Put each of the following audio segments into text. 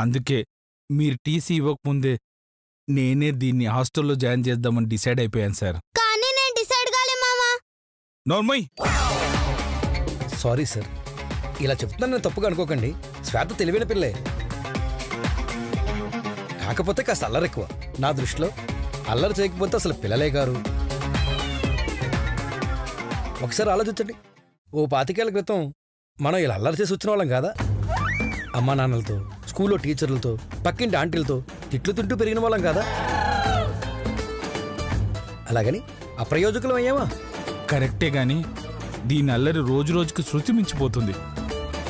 అందుకే మీరు టీసీ ఇవ్వకముందే నేనే దీన్ని హాస్టల్లో జాయిన్ చేద్దామని డిసైడ్ అయిపోయాను సార్. కానీ నేను డిసైడ్ కాలే మామా. నోర్మయ్. సారీ సార్, ఇలా చెప్తున్నాను నేను తప్పుగా అనుకోకండి. శ్వేత తెలివైన పిల్లే, కాకపోతే కాస్త అల్లరి ఎక్కువ. నా దృష్టిలో అల్లరి చేయకపోతే అసలు పిల్లలే గారు. ఒకసారి ఆలోచించండి, ఓ 25 ఏళ్ల క్రితం మనం ఇలా అల్లరి చేసి వచ్చిన వాళ్ళం కాదా? అమ్మా నాన్నలతో, స్కూల్లో టీచర్లతో, పక్కింటి ఆంటీలతో తిట్లు తింటూ పెరిగిన వాళ్ళం కాదా? అలాగని అప్రయోజకులం అయ్యామా? కరెక్టే గాని దీని అల్లరి రోజు రోజుకి శృతి మించిపోతుంది.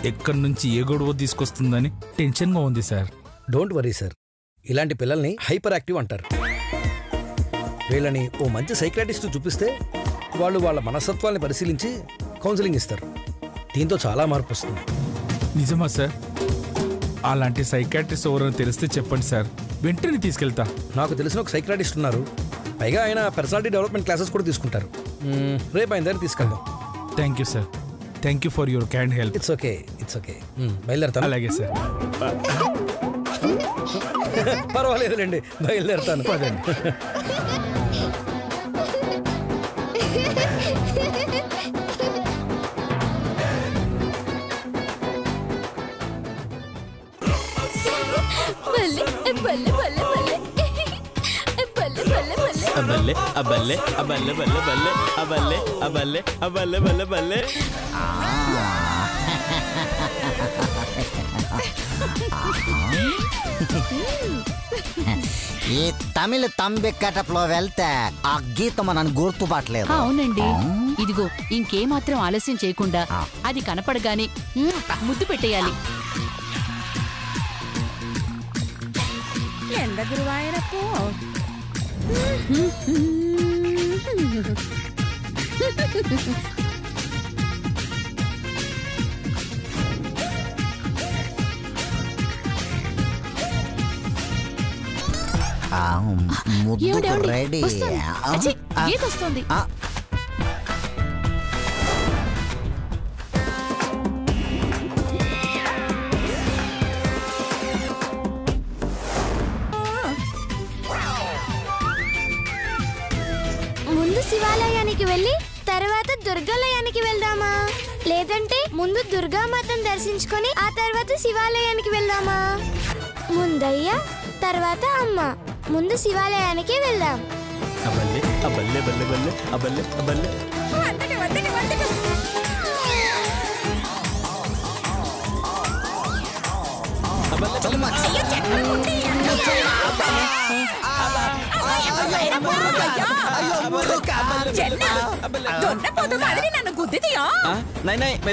ఎక్కడి నుంచి ఏ గొడవ తీసుకొస్తుందని టెన్షన్గా ఉంది సార్. డోంట్ వరీ సార్, ఇలాంటి పిల్లల్ని హైపర్ యాక్టివ్ అంటారు. వీళ్ళని ఓ మంచి సైక్రాటిస్ట్ చూపిస్తే వాళ్ళు వాళ్ళ మనస్తత్వాన్ని పరిశీలించి కౌన్సిలింగ్ ఇస్తారు. దీంతో చాలా మార్పు వస్తుంది. నిజమా సార్? అలాంటి సైకాట్రిస్ట్ ఎవరైనా తెలిస్తే చెప్పండి సార్, వెంటనే తీసుకెళ్తా. నాకు తెలిసిన ఒక సైక్రాటిస్ట్ ఉన్నారు, పైగా ఆయన పర్సనాలిటీ డెవలప్మెంట్ క్లాసెస్ కూడా తీసుకుంటారు. రేపు ఆయన దగ్గర తీసుకెళ్దాం. Thank you sir, thank you for your kind help. It's okay, it's okay. బయలుదేరుతాను. అలాగే సార్. పర్వాలేదులేండి, బయలుదేరుతాను. పదండి. అబల్లే అబల్లే అబల్లే బల్లే బల్లే అబల్లే అబల్లే అబల్లే బల్లే బల్లే. ఈ తమిళ తంబి గెటప్ లో వెళ్తే ఆ గీతం నన్ను గుర్తుపట్టలేదు. అవునండి, ఇదిగో ఇంకేమాత్రం ఆలస్యం చేయకుండా అది కనపడగానే ముద్దు పెట్టేయాలి. ఎండ గురువాయరప్పో. ముద్దు రెడీ. గీతొస్తుంది. ముందు శివాలయానికి వెళ్ళి తర్వాత దుర్గాలయానికి వెళ్దామా, లేదంటే ముందు దుర్గామాతను దర్శించుకొని ఆ తర్వాత శివాలయానికి వెళ్దామా? ముందయ్య తర్వాత అమ్మ, ముందు శివాలయానికి వెళ్దాం. అబల్లే అబల్లే బల్లే బల్లే అబల్లే అబల్లే.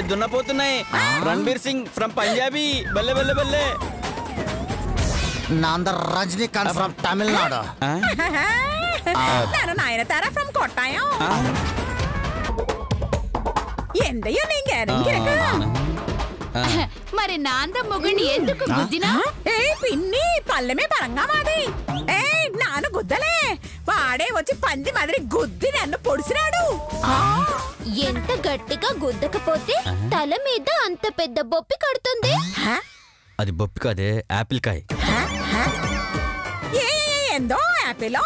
దున్నపోతున్నాయి. రణబీర్ సింగ్ ఫ్రమ్ పంజాబీ. బల్లే బల్లే బల్లే. నాందర్ రజనీకాంత్ ఫ్రమ్ తమిళనాడు. ನಾನು ನಯನತಾರ ಫ್ರಮ್ ಕೊಟ್ಟಾಯಂ. ఎందయ్యో నీంగ మరి నాంద మొగుడిని ఎందుకు గుద్దినా? ఏ పిన్ని పల్లెమే పరంగా మాది. ఏ నాను గుద్దలే, వాడే వచ్చి పంది మాదిరి గుద్ది నన్ను పొడిసినాడు. ఎంత గట్టిగా గుద్దకపోతే తల మీద అంత పెద్ద బొప్పి కడుతుంది. అది బొప్పి కాదే, యాపిల్ కాయ. ఏందో యాపిల్?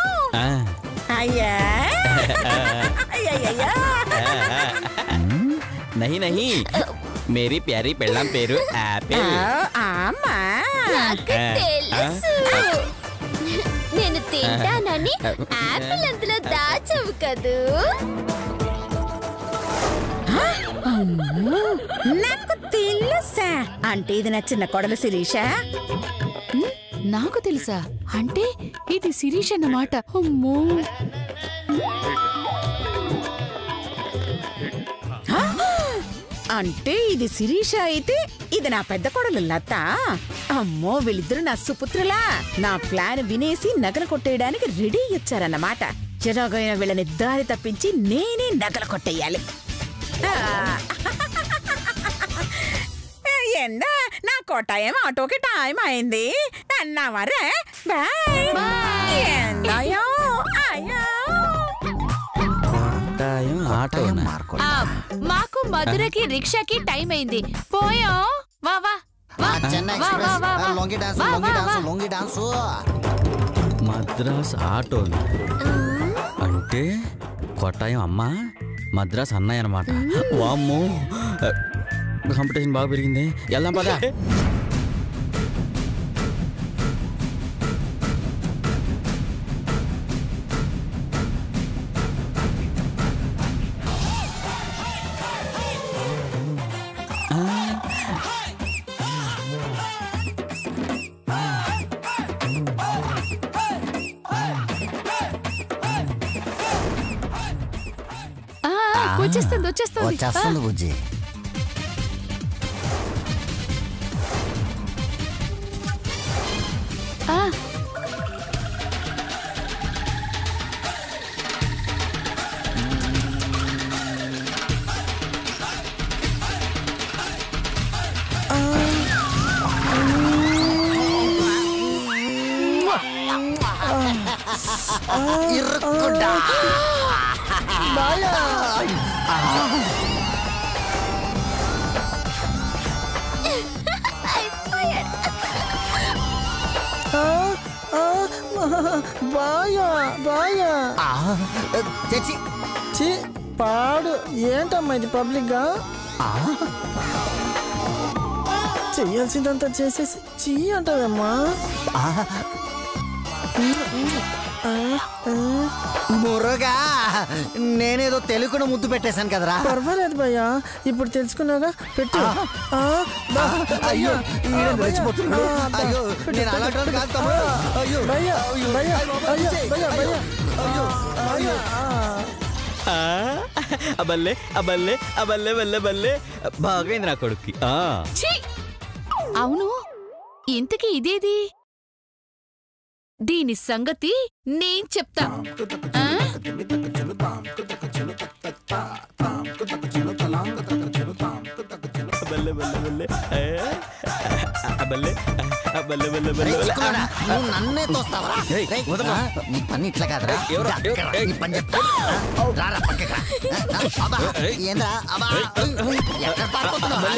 అయ్యా नहीं नहीं, मेरी प्यारी पेल्लाम पेरू యాపిల్. అమ్మా తెలుసు, నేను తింటానని యాపిల్ అందులో దాచవు కదూ. నాకు తెలుసా, అంటే ఇది నా చిన్న కొడలు శిరీష. నాకు తెలుసా, అంటే ఇది శిరీష్ అన్నమాట. అమ్మో, అంటే ఇది శిరీష అయితే ఇది నా పెద్ద కొడలు లత. అమ్మో, వీళ్ళిద్దరు నా సుపుత్రులా. నా ప్లాన్ వినేసి నగలు కొట్టేయడానికి రెడీ ఇచ్చారన్నమాట. ఎలాగైనా వీళ్ళని దారి తప్పించి నేనే నగలు కొట్టేయాలి. ఎండ నా కొట్టాయం ఆటోకి టైం అయింది. అన్నావరే బాయ్. ఎందయో అయ్యో. మాకు మధురకి రిక్షాకి టైం అయింది. పోయో వా వా. చెన్నై వా, ఎక్స్ప్రెస్ వా, వా, లొంగి డాన్స్ వా, లొంగి వా, డాన్స్ వా. లొంగి డాన్స్ మద్రాస్ ఆటో అంటే కొట్టాయం అమ్మ మద్రాస్ అన్నయ్య అనమాట. వామ్మో కాంపిటీషన్ బాగా పెరిగింది. వెళ్దాం పదా. వచ్చేస్తుంది వచ్చేస్తుంది. వచ్చేస్తుంది బుజ్జి. ఇరుక్కుడా చి పాడు ఏంటమ్మా ఇది పబ్లిక్ గా చెయ్యాల్సిందంతా చేసేసి చీ అంటావమ్మా. మురగా నేనేదో తెలుగును ముద్దు పెట్టేశాను కదరా. పర్వాలేదు భయ్యా, ఇప్పుడు తెలుసుకున్నాగా పెట్టు. అయ్యో రెచ్చిపోతున్నాడు. అయ్యో నేను అలాంటి కాదు తమ్ముడు. అయ్యో భయ్యా భయ్యా అయ్యో భయ్యా భయ్యా అయ్యో అయ్యో అబల్లే అబల్లే అబల్లే బల్లే బల్లే బాగైంది నా కొడుక్కి. అవును, ఇంతకీ ఇదేది? దీని సంగతి నేను చెప్తా. నన్నే తోస్తావరా? నీ పని ఇట్లా కాదురా. నీ పని చెప్తా. రారా పక్కకి రా. ఏంద్రా అబ్బా ఎక్కడ పారిపోతున్నావా?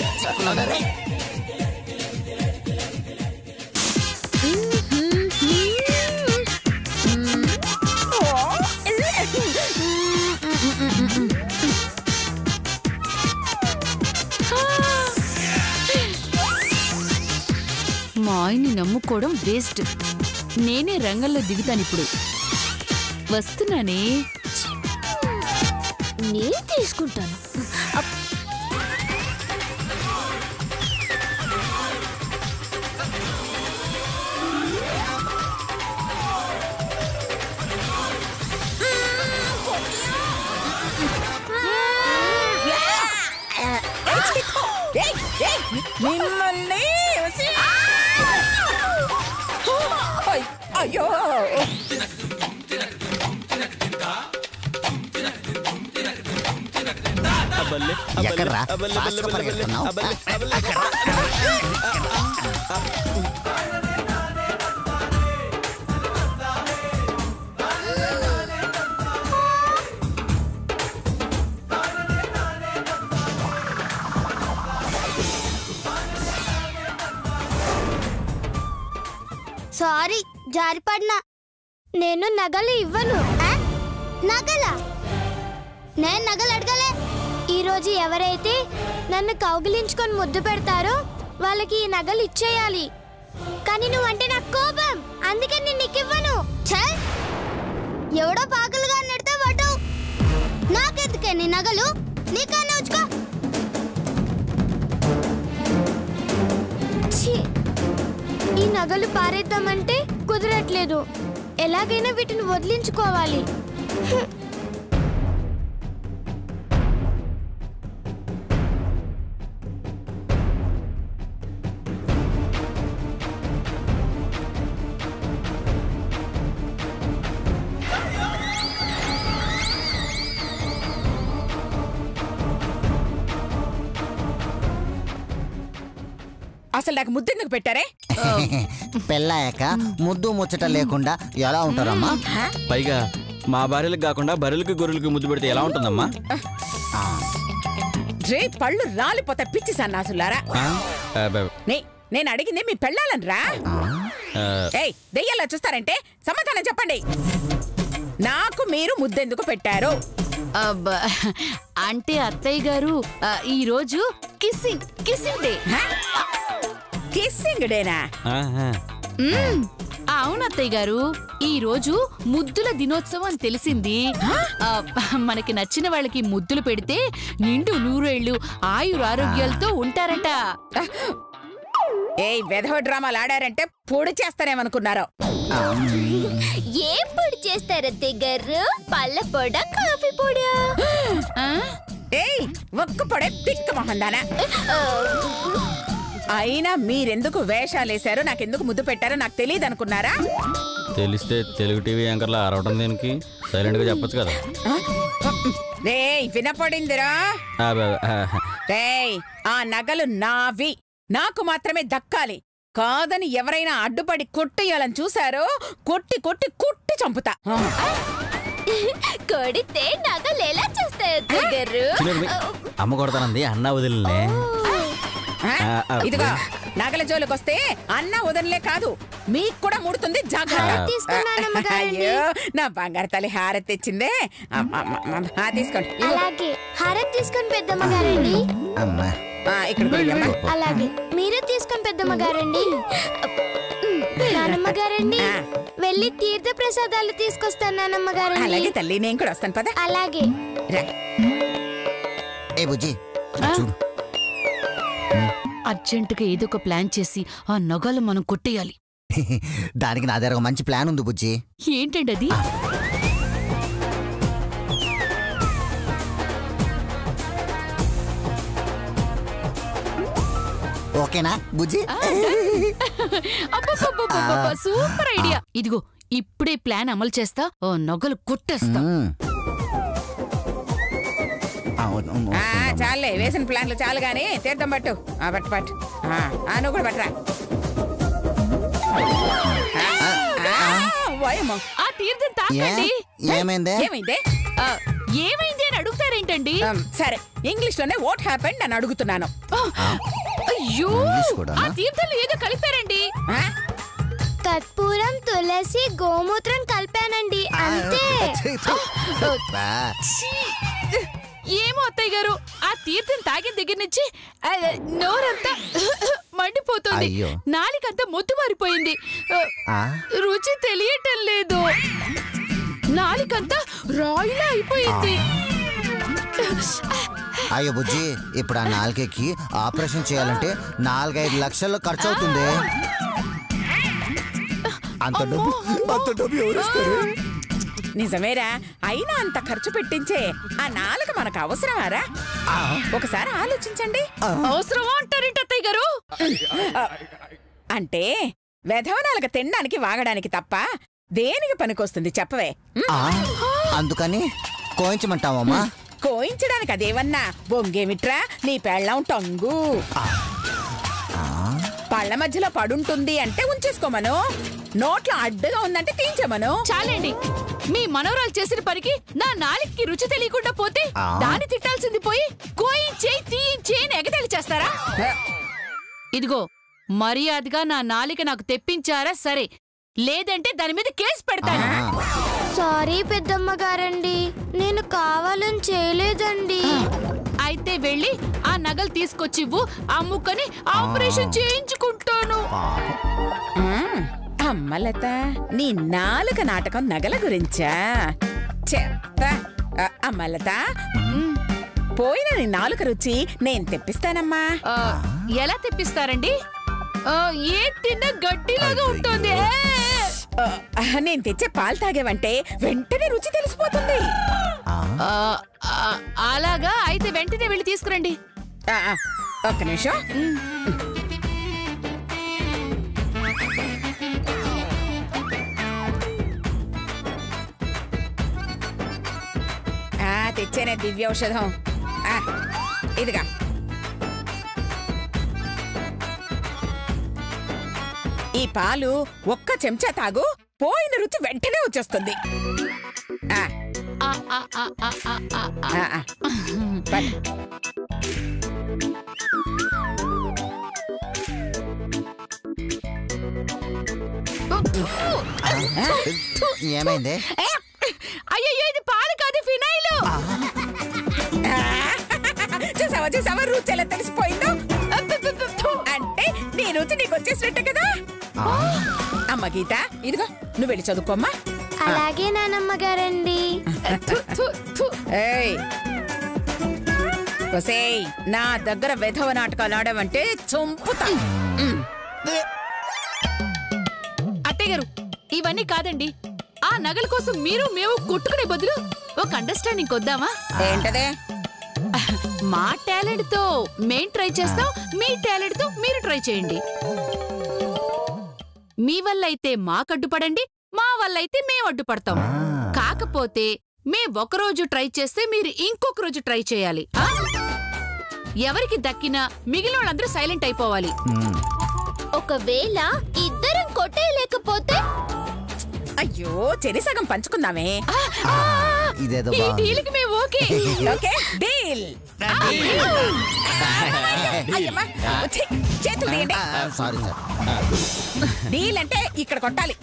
మా ఆయన్ని నమ్ముకోవడం వేస్ట్. నేనే రంగంలో దిగుతాను ఇప్పుడు. వస్తున్నానే. నేను తీసుకుంటాను. మిమ్మల్ని అయ్యో ఎక్కడ్రా ఫాస్ట్ గా పరిగెడుతున్నావు? సారీ జారిపడినా. నేను నగలు ఇవ్వను. నగల? నేను నగలు అడగలే. ఈరోజు ఎవరైతే నన్ను కౌగిలించుకొని ముద్దు పెడతారో వాళ్ళకి ఈ నగలు ఇచ్చేయాలి. కానీ నువ్వంటే నాకు కోపం, అందుకే నేను నీకు ఇవ్వను. ఎవడో పాకలుగా నెడితే వాటు నాకెందుకే నీ నగలు? నీకన్నా వచ్చుకో. ఈ నగలు పారేద్దామంటే కుదరట్లేదు. ఎలాగైనా వీటిని వదిలించుకోవాలి. అసలు నాకు ముద్దెందుకు పెట్టారే? పెళ్ళాక ముద్దు ముచ్చట లేకుండా ఎలా ఉంటారమ్మా? పైగా మా భార్యలకు కాకుండా బర్రెలకి గొర్రెలకి ముద్దు పెడితే ఎలా ఉంటుందమ్మా? రే పళ్ళు రాలిపోతా పిచ్చి సన్నాసులారా. నేను అడిగింది మీ పెళ్ళాలనరా. ఏయ్ దెయ్యాలా చూస్తారంటే సమాధానం చెప్పండి. నాకు మీరు ముద్దెందుకు పెట్టారు? అబ్బా, అంటే అత్తయ్య గారు ఈ రోజు కిస్సింగ్ డే. కిస్సింగ్ డేనా? అవును అత్తయ్య గారు, ఈ రోజు ముద్దుల దినోత్సవం అని తెలిసింది. మనకి నచ్చిన వాళ్ళకి ముద్దులు పెడితే నిండు నూరేళ్లు ఆయురారోగ్యాలతో ఉంటారట. ఏయ్ వెధవ డ్రామాలు ఆడారంటే పొడి చేస్తారేమనుకున్నారో. ఏం పొడి చేస్తారు అత్తయ్య గారు? పళ్ళ పొడ, కాఫీ పొడా? ఏయ్ ఒక్క పొడే పిక్క మొహందానా. అయినా మీరెందుకు వేషాలేశారో, నాకెందుకు ముద్దు పెట్టారో నాకు తెలియదు అనుకున్నారా? తెలిస్తే తెలుగు టీవీ యాంకర్లా అరవడం దేనికి? సైలెంట్ గా చెప్పొచ్చు కదా. రేయ్ వినపడిందిరా? రేయ్ ఆ నగలు నావి, నాకు మాత్రమే దక్కాలి. కాదని ఎవరైనా అడ్డుపడి కొట్టేయాలని చూసారో కొట్టి కొట్టి కొట్టి చంపుతా. కొడితే నగలు ఎలా చేస్తాయి అత్తయ్య గారు? అమ్మ కొడతానంది అన్న వదిలినే. ఇదిగో నగల జోలికొస్తే అన్న వదనలే కాదు, మీకు కూడా ముడుతుంది. జాగ్రత్త. అయ్యో నా బంగారు తల్లి హారతి తెచ్చిందే. తీసుకోండి. అలాగే హారతి తీసుకొని పెద్దమ్మ గారండి. ఇక్కడ అలాగే మీరు తీసుకొని పెద్దమ్మ గారండి. నానమ్మ గారండి, వెళ్ళి తీర్థ ప్రసాదాలు తీసుకొస్తాను నానమ్మ గారండి. అలాగే తల్లి, నేను కూడా వస్తాను పద. అలాగే. ఏ బుజ్జి చూడు, అర్జెంటుగా ఏదో ఒక ప్లాన్ చేసి ఆ నగలు మనం కొట్టేయాలి. దానికి నా దగ్గర ఒక మంచి ప్లాన్ ఉంది బుజ్జి. ఏంటండి అది? ఓకేనా బుజ్జి? Super idea. ఇదిగో ఇప్పుడే ప్లాన్ అమలు చేస్తా, ఓ నగలు కొట్టేస్తా. చాలే, వేసిన ప్లాన్లు చాలు గాని తీర్థం పట్టు. పట్టు పట్టు. నువ్వు కూడా పట్టరా. ఆ తీర్థం తాకండి. ఏమైందే? ఏమైందే? ఏమైంది అని అడుగుతారేంటండి? సరే ఇంగ్లీష్ లోనే వాట్ హ్యాపెండ్ అని అడుగుతున్నాను. అయ్యో, ఆ తీర్థంలో ఏదో కలిపారండి. కర్పూరం, తులసి, గోమూత్రం కలిపానండి, అంతే. ఏమో అత్తయ్య గారు, ఆ తీర్థం తాగిన దగ్గర నుంచి నోరంతా మండిపోతుంది, నాలికంతా మొద్దు మారిపోయింది, రుచి తెలియటం లేదు, నాలికంతా రాయిలా అయిపోయింది. అయ్యో బుజ్జి, ఇప్పుడు ఆ నాలుకకి ఆపరేషన్ చేయాలంటే 4-5 లక్షల్లో ఖర్చు అవుతుంది. అంత డబ్బు ఎవరిస్తారు? నిజమేరా, అయినా అంత ఖర్చు పెట్టించే ఆ నాలుక మనకు అవసరమారా? ఒకసారి ఆలోచించండి. అవసరమా అంటారేంటి అత్తయ్య గారు? అంటే వెధవనాలుక తినడానికి వాగడానికి తప్ప దేనికి పనికొస్తుంది చెప్పవే? అందుకని కోయించమంటావమ్మా? కోయించడానికి అదేవన్నా బొంగేమిట్రా నీ పెళ్ళం టంగు. పళ్ళ మధ్యలో పడుంటుంది అంటే ఉంచేసుకోమను, నోట్లో అడ్డుగా ఉందంటే తీయించమను. చాలండి, మీ మనవరాలు చేసిన పనికి నా నాలుగుకి రుచి తెలియకుండా పోతే దాన్ని తిట్టాల్సింది పోయి కోయించే తీయించే ఎగతాళి చేస్తారా? ఇదిగో మర్యాదగా నా నాలిక నాకు తెప్పించారా సరే, లేదంటే దాని మీద కేసు పెడతాను. సారీ పెద్దమ్మ గారండి, నేను కావాలని చేయలేదండి. అయితే వెళ్ళి ఆ నగలు తీసుకొచ్చివ్వు, అమ్ముకొని ఆపరేషన్ చేయించుకుంటాను. అమ్మలత, నీ నాలుక నాటకం నగల గురించా? చెత్త. అమ్మలత, పోయిన నీ నాలుక రుచి నేను తెప్పిస్తానమ్మా. ఎలా తెప్పిస్తారండి? ఏ తిన్న గడ్డిలాగా ఉంటుంది. నేను తెచ్చే పాలు తాగేవంటే వెంటనే రుచి తెలిసిపోతుంది. అలాగా, అయితే వెంటనే వెళ్ళి తీసుకురండి. ఒక్క నిమిషం. తెచ్చేనే దివ్య ఔషధం. ఇదిగా ఈ పాలు ఒక్క చెంచా తాగు, పోయిన రుచి వెంటనే వచ్చేస్తుంది. ఏమైంది? అయ్యో ఇది పాలు కాదు, ఫినాయిల్. చూసావా చూసావా రుచి ఎలా తెలిసిపోయిందో. అంటే నీ రుచి నీకు వచ్చేసినట్టే కదా. అమ్మ గీత, ఇదిగో నువ్వు వెళ్ళి చదువుకోమ్మా. అలాగే నానమ్మ గారండి. నా దగ్గర వెధవ నాటకాలు ఆడమంటే చంపుతా. అత్తయ్య గారు, ఇవన్నీ కాదండి. ఆ నగల కోసం మీరు మేము కొట్టుకునే బదులు ఒక అండర్స్టాండింగ్ వద్దామా? ఏంటదే? మా టాలెంట్ తో మేం ట్రై చేస్తాం, మీ టాలెంట్ తో మీరు ట్రై చేయండి. మీ వల్ల అయితే మాకు అడ్డుపడండి, మా వల్ల అయితే మేము అడ్డుపడతాం. కాకపోతే మేం ఒకరోజు ట్రై చేస్తే మీరు ఇంకొక రోజు ట్రై చేయాలి. ఎవరికి దక్కినా మిగిలిన వాళ్ళందరూ సైలెంట్ అయిపోవాలి. ఒకవేళ ఇద్దరం కొట్టేయలేకపోతే? అయ్యో చెరి సగం పంచుకుందామే. ఇదేదో ఈ డీల్కి మేము ఓకే. Okay deal. చేతులు తీయండి. Sorry sir. డీల్ అంటే ఇక్కడ కొట్టాలి.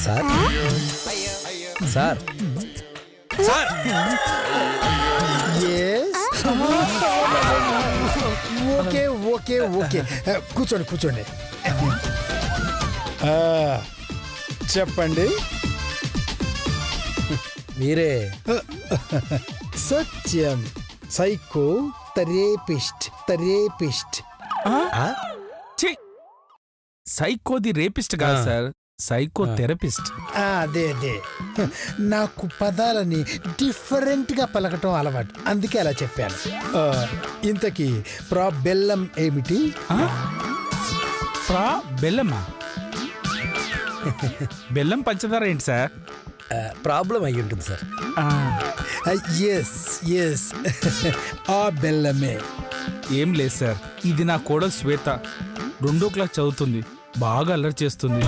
Sir sir sir okay okay okay కూర్చోండి కూర్చోండి. చెప్పండి. మీరే? సత్యం, సైకో థెరపిస్ట్. సైకోది రేపిస్ట్ కాదు సార్, సైకో థెరపిస్ట్. అదే అదే, నాకు పదాలని డిఫరెంట్ గా పలకటం అలవాటు, అందుకే అలా చెప్పాను. ఇంతకీ ప్రాబెల్లం ఏమిటి? బెల్లమా? బెల్లం పంచదార ఏంటి సార్? ప్రాబ్లం అయ్యి ఉంటుంది సార్. ఎస్ ఎస్, ఆ బెల్లమే. ఏం లేదు సార్, ఇది నా కోడలు శ్వేత, 2వ క్లాస్ చదువుతుంది, బాగా అల్లరి చేస్తుంది,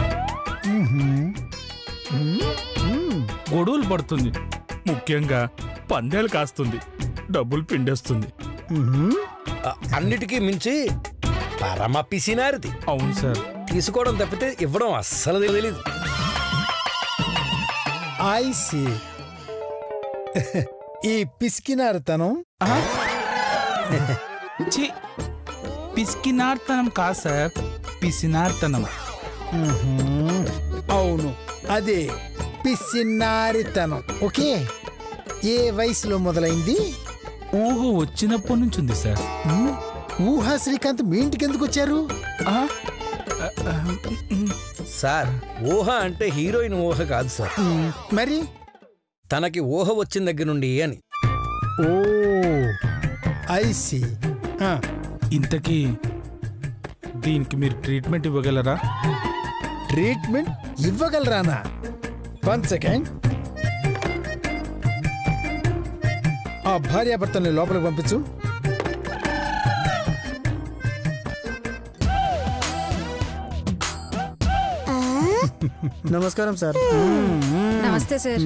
గొడవలు పడుతుంది, ముఖ్యంగా పందేలు కాస్తుంది, డబ్బులు పిండేస్తుంది. అన్నిటికీ మించి పరమ పిసినారిది. అవును సార్. తీసుకోవడం తప్పితే ఇవ్వడం అస్సలు తెలీదు. ఐసి ఈ పిసికినారుతనం పిసికినార్తనం కాదు సార్, పిసినార్తనం. అవును, అదే పిసినారితనం. ఓకే, ఏ వయసులో మొదలైంది? ఊహ వచ్చినప్పటి నుంచి ఉంది సార్. ఊహా శ్రీకాంత్ మీ ఇంటికి ఎందుకు వచ్చారు? సార్, ఊహ అంటే హీరోయిన్ ఊహ కాదు సార్. మరి తనకి ఊహ వచ్చిన దగ్గర నుండి అని. ఓ ఐసి. ఇంతకీ దీనికి మీరు ట్రీట్మెంట్ ఇవ్వగలరా? ట్రీట్మెంట్ ఇవ్వగలరానా? 1 సెకండ్. ఆ భార్యాభర్తల్ని లోపలికి పంపించు. నమస్కారం సార్. నమస్తే సార్.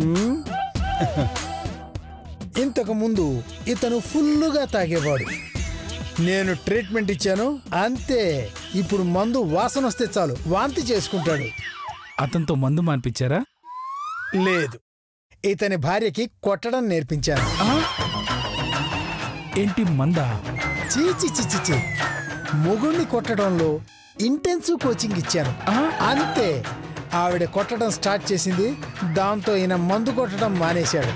ఇంతకు ముందు ఇతను ఫుల్లుగా తాగేవాడు. నేను ట్రీట్మెంట్ ఇచ్చాను అంతే. ఇప్పుడు మందు వాసన వస్తే చాలు వాంతి చేసుకుంటాడు. అతనితో మందు మాన్పించారా? లేదు, ఇతని భార్యకి కొట్టడం నేర్పించాను. ఏంటి మందా? చీచి చిచి, మొగుణ్ణి కొట్టడంలో ఇంటెన్సివ్ కోచింగ్ ఇచ్చాను అంతే. ఆవిడ కొట్టడం స్టార్ట్ చేసింది, దాంతో ఈయన మందు కొట్టడం మానేశాడు.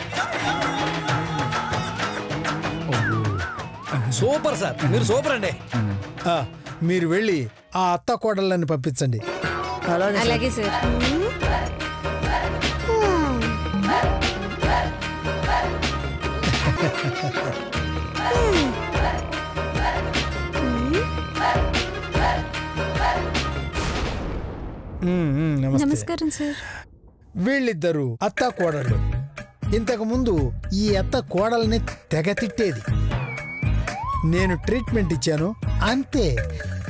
సూపర్ సార్, మీరు సూపర్ అండి. మీరు వెళ్ళి ఆ అత్త కోడళ్ళని పంపించండి. అలాగే సార్. నమస్కారం సార్. వీళ్ళిద్దరూ అత్త కోడళ్ళు. ఇంతకు ముందు ఈ అత్త కోడల్ని తెగ తిట్టేది. నేను ట్రీట్మెంట్ ఇచ్చాను అంతే.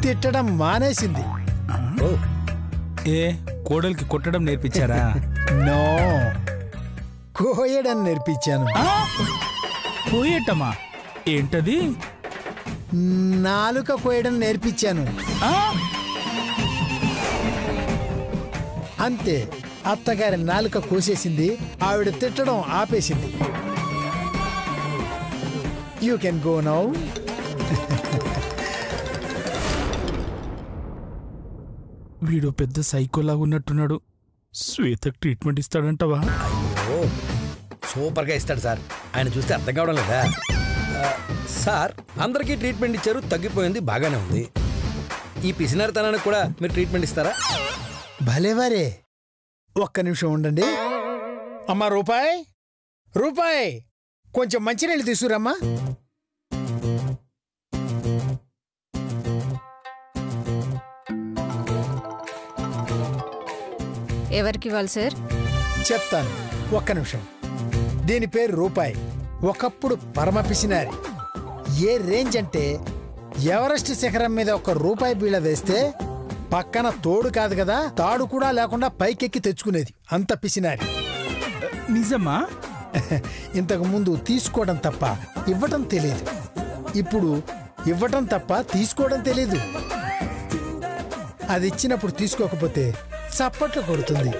తిట్టడం మానేసింది. ఏ కోడలికి కొట్టడం నేర్పించారా? నో, కోయడం నేర్పించాను. కోయటమా? ఏంటది? నాలుక కోయడం నేర్పించాను. అంతే, అత్తగారి నాలుక కోసేసింది. ఆవిడ తిట్టడం ఆపేసింది. You can go now. వీడు పెద్ద సైకోలాగా ఉన్నట్టున్నాడు. శ్వేతకు ట్రీట్మెంట్ ఇస్తాడంటవా? అయ్యో, సూపర్గా ఇస్తాడు సార్. ఆయన చూస్తే అర్థం కావడం లేదా? సార్, అందరికీ ట్రీట్మెంట్ ఇచ్చారు, తగ్గిపోయింది, బాగానే ఉంది. ఈ పిసినారితనానికి కూడా మీరు ట్రీట్మెంట్ ఇస్తారా? భలేవారే, ఒక్క నిమిషం ఉండండి. అమ్మా రూపాయి, రూపాయి, కొంచెం మంచినీళ్ళు తీసుకురమ్మా. ఎవరికి ఇవ్వాలి సార్? చెప్తాను, ఒక్క నిమిషం. దీని పేరు రూపాయి. ఒకప్పుడు పరమ పిసినారి. ఏ రేంజ్ అంటే ఎవరెస్ట్ శిఖరం మీద ఒక రూపాయి బీళ్ళ వేస్తే పక్కన తోడు కాదు కదా, తాడు కూడా లేకుండా పైకెక్కి తెచ్చుకునేది. అంత పిసినారి. నిజమా? ఇంతకు ముందు తీసుకోవడం తప్ప ఇవ్వటం తెలియదు. ఇప్పుడు ఇవ్వటం తప్ప తీసుకోవడం తెలీదు. అది ఇచ్చినప్పుడు తీసుకోకపోతే చప్పట్లు కొడుతుంది.